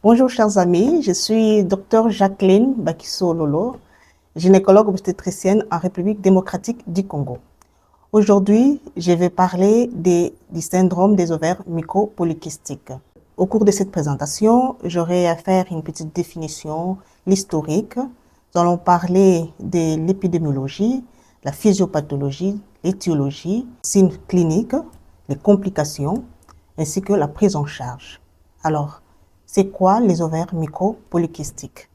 Bonjour chers amis, je suis Dr Jacqueline Bakiso Lolo, gynécologue obstétricienne en République démocratique du Congo. Aujourd'hui, je vais parler du syndrome des ovaires mycopolykystiques. Au cours de cette présentation, j'aurai à faire une petite définition, l'historique. Nous allons parler de l'épidémiologie, la physiopathologie, l'étiologie, signes cliniques, les complications, ainsi que la prise en charge. Alors, c'est quoi les ovaires mycopolykystiques?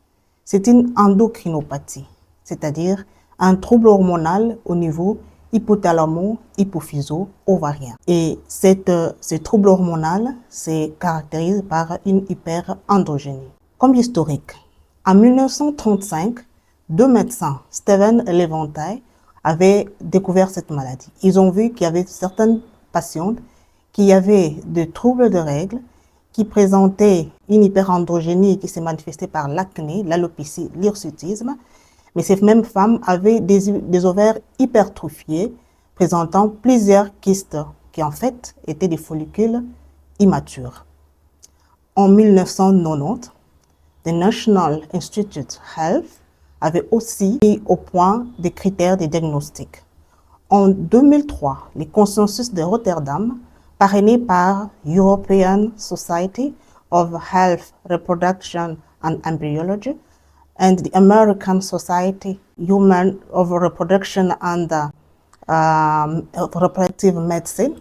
C'est une endocrinopathie, c'est-à-dire un trouble hormonal au niveau hypothalamo-hypophyso-ovarien. Et ce trouble hormonal se caractérise par une hyperandrogénie. Comme historique, en 1935, deux médecins, Stephen et Levantine, avaient découvert cette maladie. Ils ont vu qu'il y avait certaines patientes qui avaient des troubles de règles, qui présentaient une hyperandrogénie qui s'est manifestée par l'acné, l'alopécie, l'hirsutisme. Mais ces mêmes femmes avaient des ovaires hypertrophiés, présentant plusieurs kystes qui en fait étaient des follicules immatures. En 1990, the National Institute Health avait aussi mis au point des critères de diagnostic. En 2003, le consensus de Rotterdam, parrainé par European Society of Health, Reproduction and Embryology and the American Society of Reproduction and Reproductive Medicine,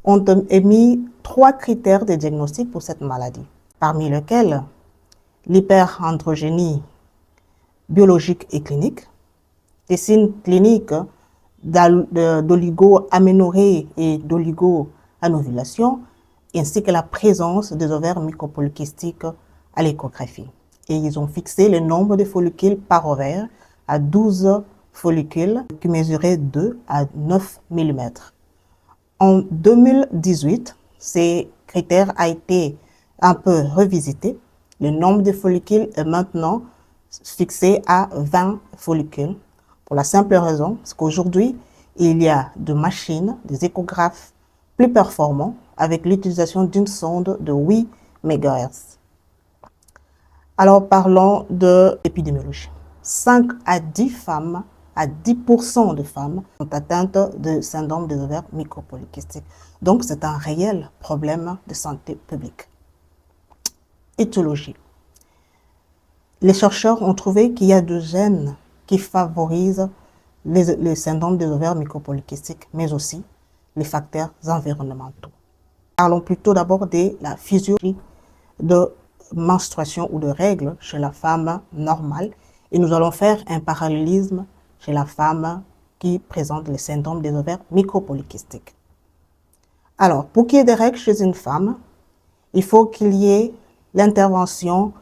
ont émis 3 critères de diagnostic pour cette maladie, parmi lesquels l'hyperandrogénie biologique et clinique, des signes cliniques d'oligo-aménorrhée et d'oligo-anovulation, ainsi que la présence des ovaires mycopolykystiques à l'échographie. Et ils ont fixé le nombre de follicules par ovaire à 12 follicules qui mesuraient 2 à 9 mm. En 2018, ces critères ont été un peu revisités. Le nombre de follicules est maintenant fixé à 20 follicules. Pour la simple raison, c'est qu'aujourd'hui, il y a des machines, des échographes plus performants avec l'utilisation d'une sonde de 8 MHz. Alors parlons de l'épidémiologie. 5 à 10 femmes, à 10% de femmes sont atteintes de syndrome des ovaires mycopolykystiques. Donc c'est un réel problème de santé publique. Étiologie. Les chercheurs ont trouvé qu'il y a 2 gènes qui favorisent les syndromes des ovaires mycopolykystiques, mais aussi les facteurs environnementaux. Parlons plutôt d'abord de la physiologie de menstruation ou de règles chez la femme normale, et nous allons faire un parallélisme chez la femme qui présente le syndrome des ovaires mycopolykystiques. Alors, pour qu'il y ait des règles chez une femme, il faut qu'il y ait l'intervention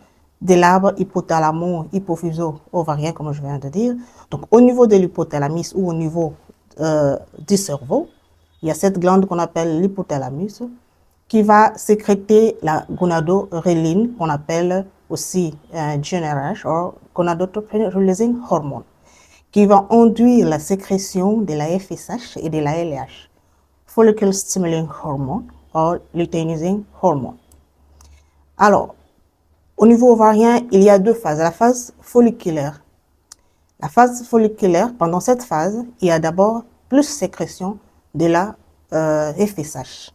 de l'arbre hypothalamo-hypophyso-ovarien, comme je viens de dire. Donc, au niveau de l'hypothalamus ou au niveau du cerveau, il y a cette glande qu'on appelle l'hypothalamus qui va sécréter la gonadoreline, qu'on appelle aussi GnRH, ou gonadotropin releasing hormone, qui va induire la sécrétion de la FSH et de la LH, follicle stimulating hormone, ou luteinizing hormone. Alors, au niveau ovarien, il y a 2 phases. La phase folliculaire. La phase folliculaire, pendant cette phase, il y a d'abord plus sécrétion de la FSH.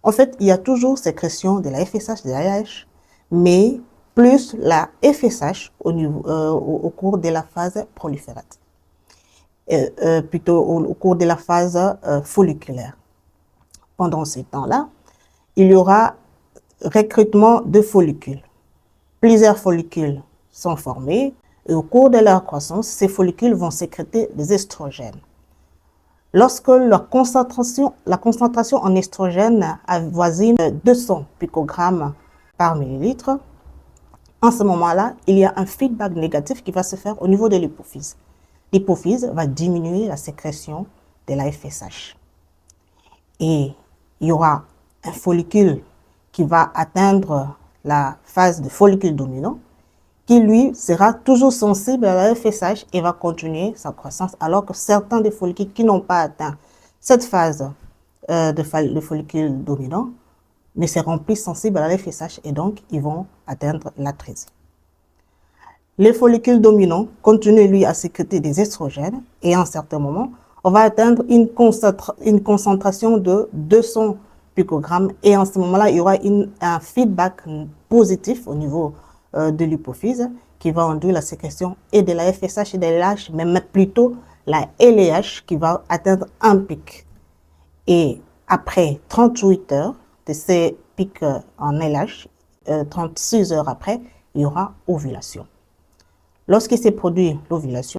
En fait, il y a toujours sécrétion de la FSH, de la LH, mais plus la FSH au cours de la phase proliférate, plutôt au cours de la phase folliculaire. Pendant ce temps-là, il y aura recrutement de follicules. Plusieurs follicules sont formés et au cours de leur croissance, ces follicules vont sécréter des estrogènes. Lorsque la concentration en estrogène avoisine 200 picogrammes par millilitre, en ce moment-là, il y a un feedback négatif qui va se faire au niveau de l'hypophyse. L'hypophyse va diminuer la sécrétion de la FSH. Et il y aura un follicule qui va atteindre la phase de follicule dominant, qui lui sera toujours sensible à la FSH et va continuer sa croissance, alors que certains des follicules qui n'ont pas atteint cette phase de follicule dominant ne seront plus sensibles à la FSH et donc ils vont atteindre l'atrésie. Les follicules dominants continuent, lui, à sécréter des estrogènes et à un certain moment, on va atteindre une concentration de 200 picogrammes et en ce moment-là, il y aura un feedback positif au niveau de l'hypophyse qui va induire la sécrétion et de la FSH et de LH, mais plutôt la LH qui va atteindre un pic. Et après 38 heures de ces pics en LH, 36 heures après, il y aura ovulation. Lorsqu'il s'est produit l'ovulation,